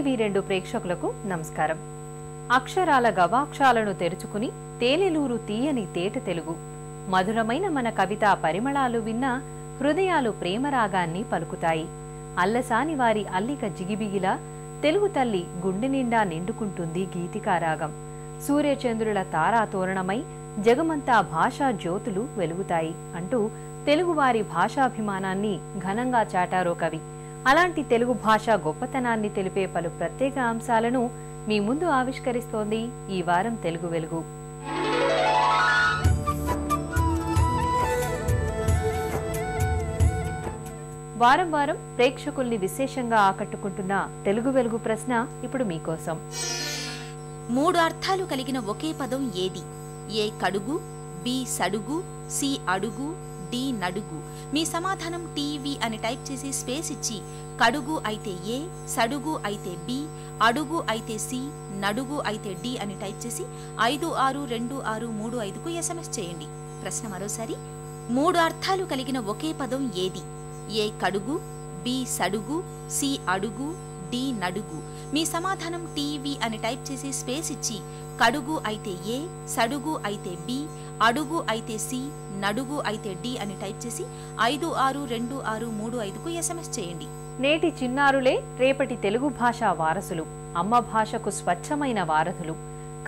టీవీ2 ప్రేక్షకులకు నమస్కారం. అక్షరాల గవాక్షాలను తెరుచుకుని తేనెలూరు తీయని తేట తెలుగు, మధురమైన మన కవితా పరిమళాలు విన్నా హృదయాలు ప్రేమరాగాన్ని పలుకుతాయి. అల్లసాని వారి అల్లిక జిగిబిగిలా తెలుగు తల్లి గుండె నిండా నిండుకుంటుంది గీతికారాగం. సూర్యచంద్రుల తారాతోరణమై జగమంతా భాషా జ్యోతులు వెలుగుతాయి అంటూ తెలుగువారి భాషాభిమానాన్ని ఘనంగా చాటారో కవి. అలాంటి తెలుగు భాష గొప్పతనాన్ని తెలిపే పలు ప్రత్యేక అంశాలను మీ ముందు ఆవిష్కరిస్తోంది ఈ వారం తెలుగు వెలుగు. వారం వారం ప్రేక్షకుల్ని విశేషంగా ఆకట్టుకుంటున్న తెలుగు వెలుగు ప్రశ్న ఇప్పుడు మీకోసం. 3 అర్థాలు కలిగిన ఒకే పదం ఏది? ఏ కడుగు, బి సడుగు, సి అడుగు, డి నడుగు. మీ సమాధానం టీవీ అని టైప్ చేసి స్పేస్ ఇచ్చి కడుగు అయితే ఏ, సడుగు అయితే బి, అడుగు అయితే సి, నడుగు అయితే డి అని టైప్ చేసి 562635కు SMS చేయండి. ప్రశ్న మరోసారి, 3 అర్థాలు కలిగిన ఒకే పదం ఏది? ఏ కడుగు, బి సడుగు, సి అడుగు, డి నడుగు. మీ సమాధానం టీవీ అని టైప్ చేసి స్పేస్ ఇచ్చి కడుగు అయితే ఏ, సడుగు అయితే బి, అడుగు అయితే సి, నడుగు అయితే డి అని టైప్ చేసి 562635కు SMS చేయండి. నేటి చిన్నారులే రేపటి తెలుగు భాషా వారసులు, అమ్మ భాషకు స్వచ్ఛమైన వారధులు.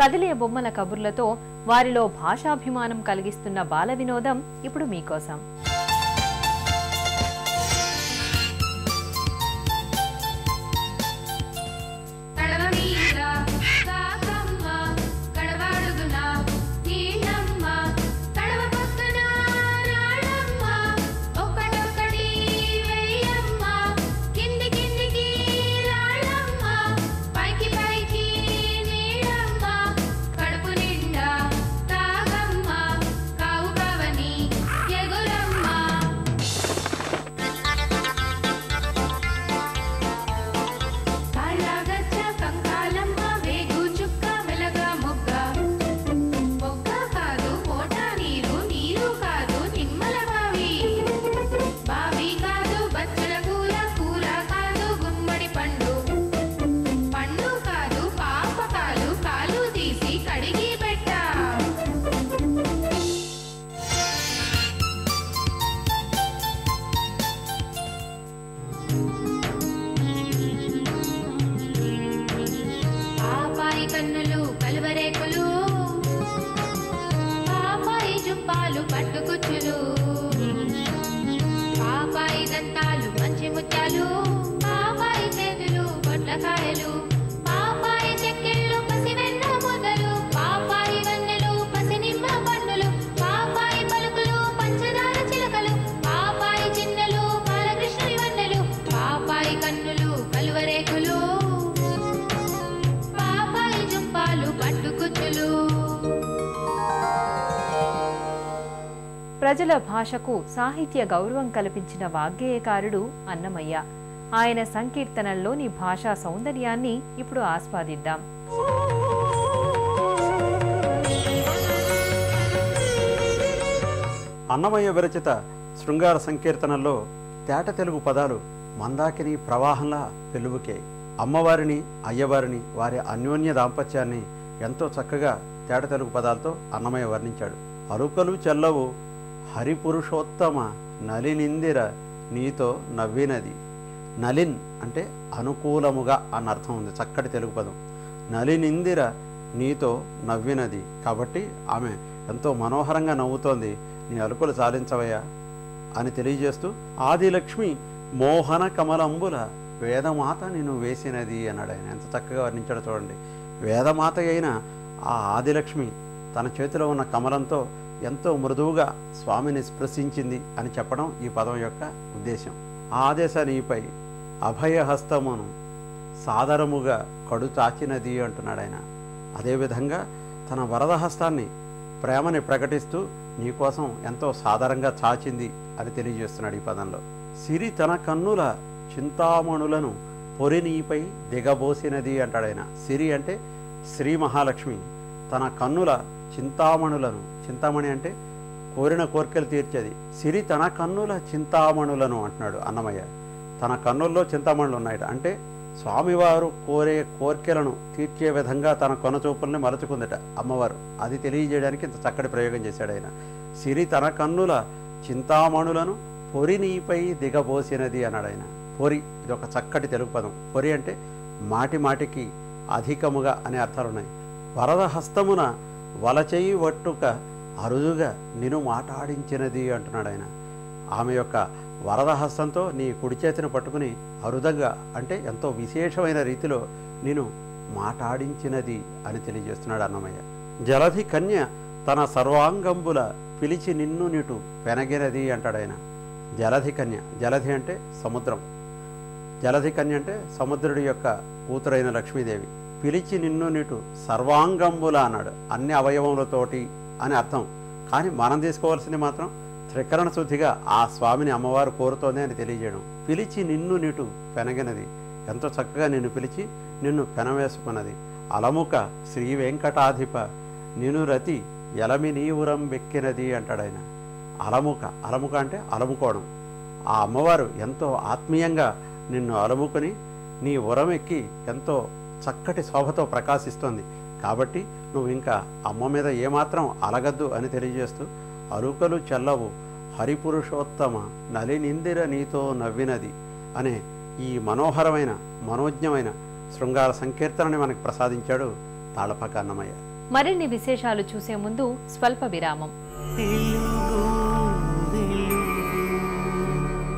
కదిలే బొమ్మల కబుర్లతో వారిలో భాషాభిమానం కలిగిస్తున్న బాల వినోదం ఇప్పుడు మీకోసం. ప్రజల భాషకు సాహిత్య గౌరవం కల్పించిన వాగ్గేయకారుడు అన్నమయ్య. ఆయన సంకీర్తనల్లోని భాషా సౌందర్యాన్ని ఇప్పుడు ఆస్వాదిద్దాం. అన్నమయ్య విరచిత శృంగార సంకీర్తనల్లో తేట తెలుగు పదాలు మందాకిని ప్రవాహంలా పెలువుకే. అమ్మవారిని, అయ్యవారిని, వారి అన్యోన్య దాంపత్యాన్ని ఎంతో చక్కగా తేట తెలుగు పదాలతో అన్నమయ్య వర్ణించాడు. అరుకలు చెల్లవు హరిపురుషోత్తమ నలినిందిర నీతో నవ్వినది. నలిన్ అంటే అనుకూలముగా అన్న అర్థం ఉంది, చక్కటి తెలుగు పదం. నలినిందిర నీతో నవ్వినది కాబట్టి ఆమె ఎంతో మనోహరంగా నవ్వుతోంది, నీ అలుకులు చాలించవయ్యా అని తెలియజేస్తూ ఆదిలక్ష్మి మోహన కమలంబుల వేదమాత నిన్ను వేసినది అన్నాడు ఆయన. ఎంత చక్కగా వర్ణించాడో చూడండి. వేదమాత అయిన ఆ ఆదిలక్ష్మి తన చేతిలో ఉన్న కమలంతో ఎంతో మృదువుగా స్వామిని స్పృశించింది అని చెప్పడం ఈ పదం యొక్క ఉద్దేశం. ఆ ఆదేశానిపై అభయహస్తమును సాదరముగా కడు చాచినది అంటున్నాడు ఆయన. అదేవిధంగా తన వరదహస్తాన్ని ప్రేమని ప్రకటిస్తూ నీకోసం ఎంతో సాదరంగా చాచింది అని తెలియజేస్తున్నాడు ఈ పదంలో. సిరి తన కన్నుల చింతామణులను పొరి నీపై దిగబోసినది అంటాడు ఆయన. సిరి అంటే శ్రీ మహాలక్ష్మి తన కన్నుల చింతామణులను, చింతామణి అంటే కోరిన కోరికలు తీర్చేది. సిరి తన కన్నుల చింతామణులను అంటున్నాడు అన్నమయ్య. తన కన్నుల్లో చింతామణులు ఉన్నాయట అంటే స్వామివారు కోరే కోర్కెలను తీర్చే విధంగా తన కొనచూపుల్ని మలుచుకుందట అమ్మవారు. అది తెలియజేయడానికి ఇంత చక్కటి ప్రయోగం చేశాడు ఆయన. సిరి తన కన్నుల చింతామణులను పొరి నీపై దిగబోసినది అన్నాడు ఆయన. పొరి, ఇది ఒక చక్కటి తెలుగు పదం. పొరి అంటే మాటి మాటికి, అధికముగా అనే అర్థాలు ఉన్నాయి. వరద హస్తమున వలచేయి వట్టుక అరుదుగా నిన్ను మాటాడించినది అంటున్నాడు ఆయన. ఆమె యొక్క వరద హస్తంతో నీ కుడి చేతిని పట్టుకుని అరుదగా అంటే ఎంతో విశేషమైన రీతిలో నేను మాటాడించినది అని తెలియజేస్తున్నాడు అన్నమయ్య. జలధి కన్య తన సర్వాంగంబుల పిలిచి నిన్ను నీటు పెనగినది అంటాడు ఆయన. జలధి కన్య, జలధి అంటే సముద్రం, జలధి కన్య అంటే సముద్రుడి యొక్క కూతురైన లక్ష్మీదేవి. పిలిచి నిన్ను నీటు సర్వాంగంబుల అన్నాడు, అన్ని అవయవములతోటి అని అర్థం. కానీ మనం తీసుకోవాల్సింది మాత్రం త్రికరణ శుద్ధిగా ఆ స్వామిని అమ్మవారు కోరుతోంది అని తెలియజేయడం. పిలిచి నిన్ను నీటు పెనగినది, ఎంతో చక్కగా నిన్ను పిలిచి నిన్ను పెనవేసుకున్నది. అలముక శ్రీ వెంకటాధిప నిన్ను రతి ఎలమి నీవురం వెక్కినది అంటాడు ఆయన. అలముక, అలముక అంటే అలముకోవడం. ఆ అమ్మవారు ఎంతో ఆత్మీయంగా నిన్ను అలముకొని నీ ఉరం ఎక్కి ఎంతో చక్కటి శోభతో ప్రకాశిస్తోంది. కాబట్టి నువ్వు ఇంకా అమ్మ మీద ఏమాత్రం అలగద్దు అని తెలియజేస్తూ, అరుకలు చెల్లవు హరిపురుషోత్తమ నలినిందిర నీతో నవ్వినది అనే ఈ మనోహరమైన మనోజ్ఞమైన శృంగార సంకీర్తనని మనకు ప్రసాదించాడు తాళపాక అన్నమయ్య. మరిన్ని విశేషాలు చూసే ముందు స్వల్ప విరామం.